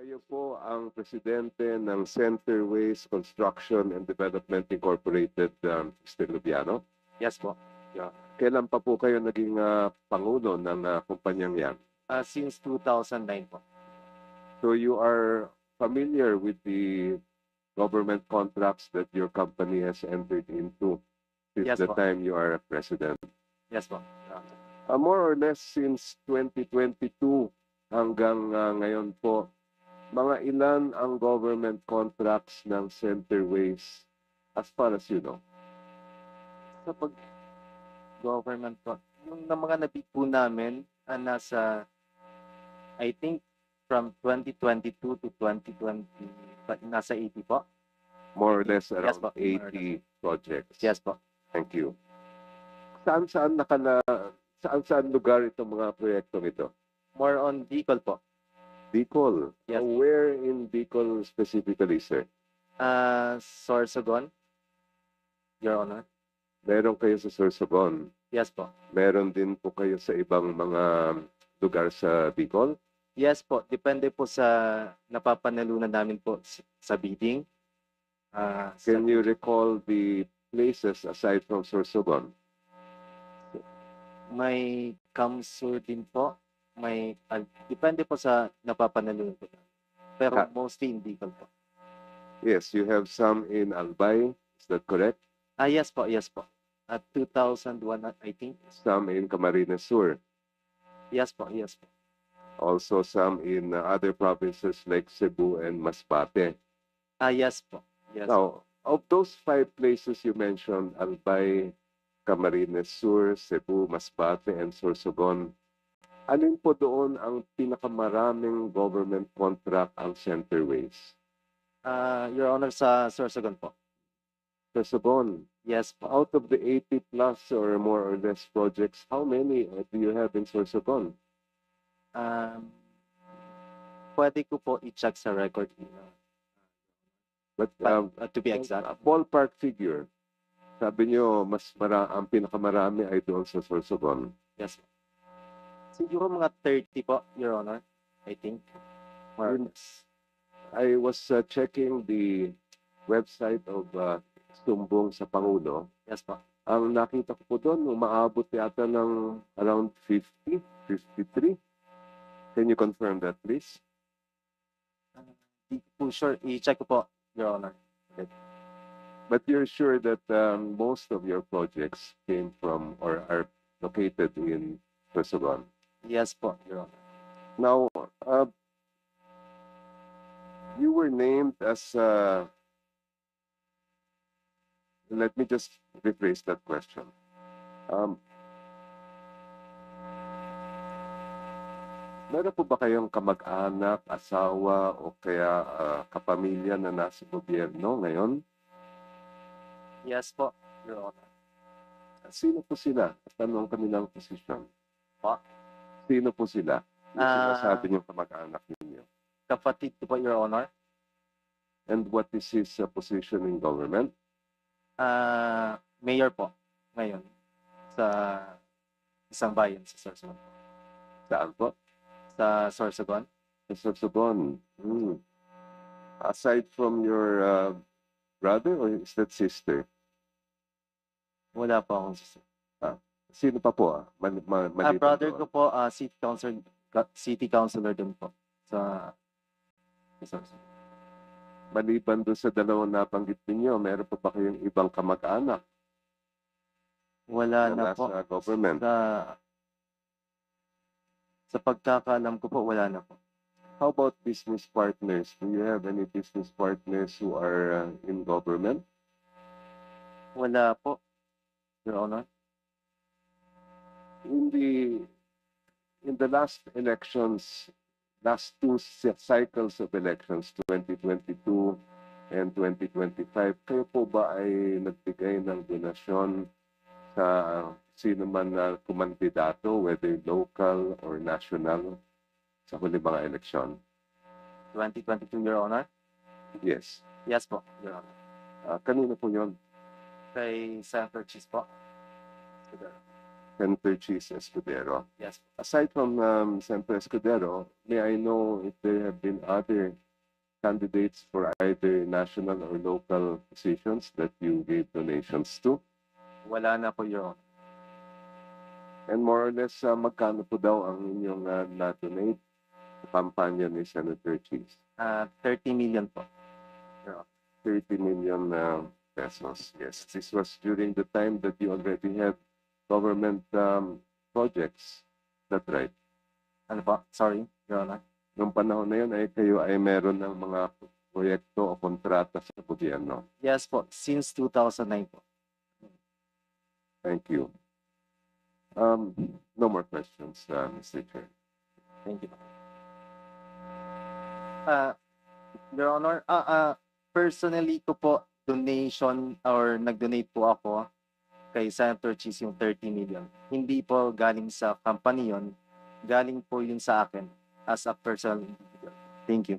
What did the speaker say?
Kayo po ang presidente ng Centerways Construction and Development Incorporated, Mr. Lubiano. Yes po. Yeah. Kailan pa po kayo naging pangulo ng kumpanyang yan? Since 2009 po. So you are familiar with the government contracts that your company has entered into since Yes, the po. time you are a president? Yes po. More or less since 2022 hanggang ngayon po, mga ilan ang government contracts ng Centerways as far as you know? Sa pag-government po, yung na mga nabid po namin, nasa, I think, from 2022 to 2020, nasa 80 po. More or less Yes, around po. 80 projects. Yes po. Thank you. Saan-saan lugar itong mga proyektong ito? More on Bicol po. Bicol. Yes. Where in Bicol specifically, sir? Sorsogon, Your Honor. Meron kayo sa Sorsogon. Yes po. Meron din po kayo sa ibang mga lugar sa Bicol? Yes po. Depende po sa napapanalunan namin po sa bidding. Can you recall the places aside from Sorsogon? May Kamsur din po. May depende po sa napapanalunan po. Pero mostly in Bicol po. Yes, you have some in Albay. Is that correct? Yes po, yes po. At 2001, I think. Some in Camarines Sur. Yes po, yes po. Also some in other provinces like Cebu and Masbate. Yes po. Yes. Now, of those 5 places you mentioned, Albay, Camarines Sur, Cebu, Masbate, and Sorsogon, alin po doon ang pinakamaraming government contract ang Centerways? Your Honor, sa Sorsogon po. Sorsogon. Yes po. Out of the 80 plus or more or less projects, how many do you have in Sorsogon? Pwede ko po i-check sa record. But To be exact. a ballpark figure. Sabi nyo, ang pinakamarami ay doon sa Sorsogon. Yes po. Siguro mga 30 po, Your Honor. I think. More or less. I was checking the website of Sumbong sa Pangulo. Yes po. Ang nakita ko po doon, umaabot yata ng around 50, 53. Can you confirm that, please? Di ko po sure. I-check ko po, Your Honor. But you're sure that most of your projects came from or are located in Sorsogon? Yes po, Your Honor. Now, you were named as, let me just rephrase that question. Meron po ba kayong kamag-anak, asawa, o kaya kapamilya na nasa gobyerno ngayon? Yes po, Your Honor. Sino po sila? At ano ang kanilang posisyon? Po? Sino po sila? Yung Ah. sinasabi niyong kamag-anak ninyo. Kapatid ko po, Your Honor. And what is his position in government? Mayor po ngayon sa isang bayan sa Sorsogon. Saan po? Sa Sorsogon. Sa Sorsogon. Aside from your brother or is that sister? Wala po akong sister. Sino pa po? Maliban Brother doon. ko po, city councilor din po sa Sorsogon. Maliban doon sa dalawang nabanggit ninyo, meron pa ba kayong ibang kamag-anak Wala na na po. nasa government? Sa pagkakaalam ko po, wala na po. How about business partners? Do you have any business partners who are in government? Wala po, Your Honor. In the last elections, last 2 cycles of elections, 2022 and 2025, kayo po ba ay nagbigay ng donasyon sa sino man na kumandidato, whether local or national, sa huli mga eleksyon? 2022, Your Honor? Yes. Yes po, Your Honor. Kanino po yun? Kay Senator Cheese po. Senator Cheese Escudero. Yes. Aside from Senator Escudero, may I know if there have been other candidates for either national or local positions that you gave donations to? Wala na po, Your Honor. And more or less, magkano po daw ang inyong na-donate sa kampanya ni Senator Cheese? 30 million po. 30 million pesos. Yes, this was during the time that you already had government projects. That's right. Ano po? Sorry, Your Honor. Noong panahon na yun, ay kayo ay meron ng mga proyekto o kontrata sa gobyerno. Yes po, since 2009 po. Thank you. No more questions, Mr. Chair. Thank you. Your Honor, personally ko po donation or nag-donate po ako kay Senator Cheese yung 30 million. Hindi po galing sa company yon, galing po yun sa akin as a personal individual. Thank you.